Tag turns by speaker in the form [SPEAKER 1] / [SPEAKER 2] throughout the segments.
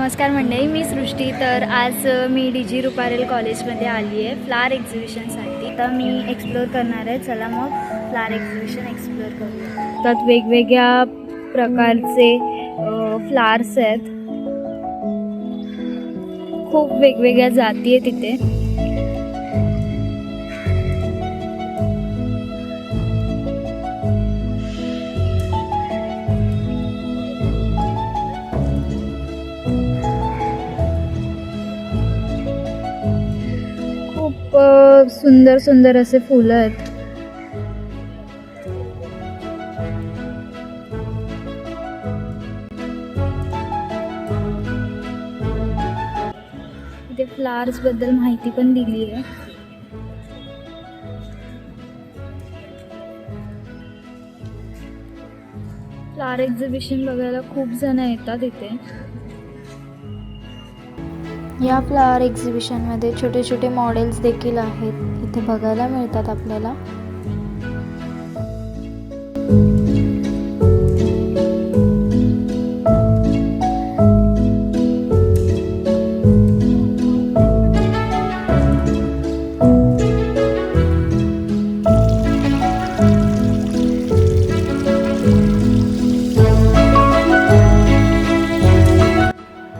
[SPEAKER 1] नमस्कार मंडळी, मी सृष्टी. तर आज मी डी.जी. रुपारेल कॉलेजमध्ये आली आहे फ्लावर एक्झिबिशनसाठी. तर मी एक्सप्लोअर करणार आहे. चला मग फ्लावर एक्झिबिशन एक्सप्लोअर करूया. त्यात वेगवेगळ्या प्रकारचे फ्लावर्स आहेत. खूप वेगवेगळ्या जाती आहेत तिथे. खूप सुंदर सुंदर असे फुलं आहेत. इथे फ्लावर्स बद्दल माहिती पण दिली आहे. फ्लावर एक्झिबिशन बघायला खूप जण येतात इथे.
[SPEAKER 2] या फ्लावर एक्झिबिशनमध्ये छोटे छोटे मॉडेल्स देखील आहेत, इथे बघायला मिळतात आपल्याला.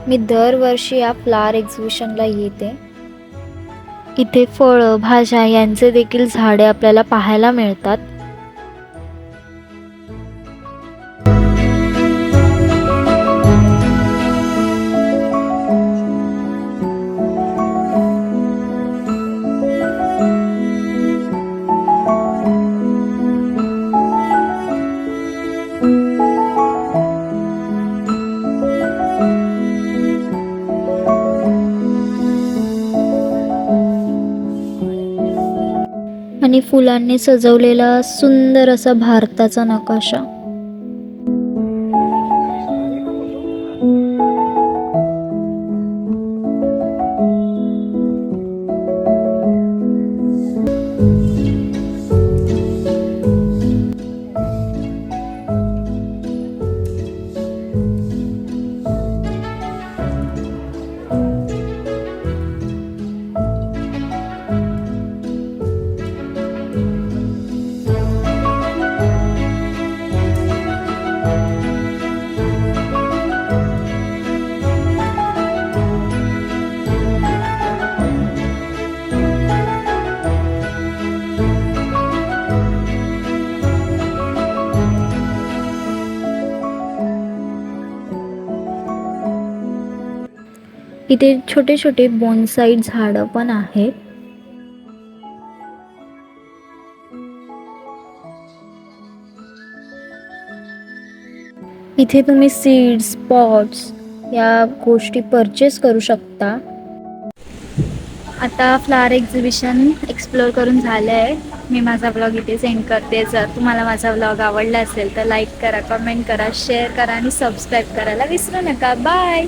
[SPEAKER 2] मी दरवर्षी या फ्लावर एक्झिबिशनला येते. इथे फळं, भाज्या यांचे देखील झाडे आपल्याला पाहायला मिळतात. आणि फुलांनी सजवलेला सुंदर असा भारताचा नकाशा. इथे छोटे छोटे बोनसाई झाडं पण आहेत. इथे तुम्ही सीड्स, पॉट्स या गोष्टी परचेस करू शकता.
[SPEAKER 1] आता फ्लावर एक्झिबिशन एक्सप्लोअर करून झालं आहे. मी माझा ब्लॉग इथे सेंड करते. जर तुम्हाला माझा ब्लॉग आवडला असेल तर लाईक करा, कमेंट करा, शेअर करा आणि सबस्क्राईब करायला विसरू नका. बाय.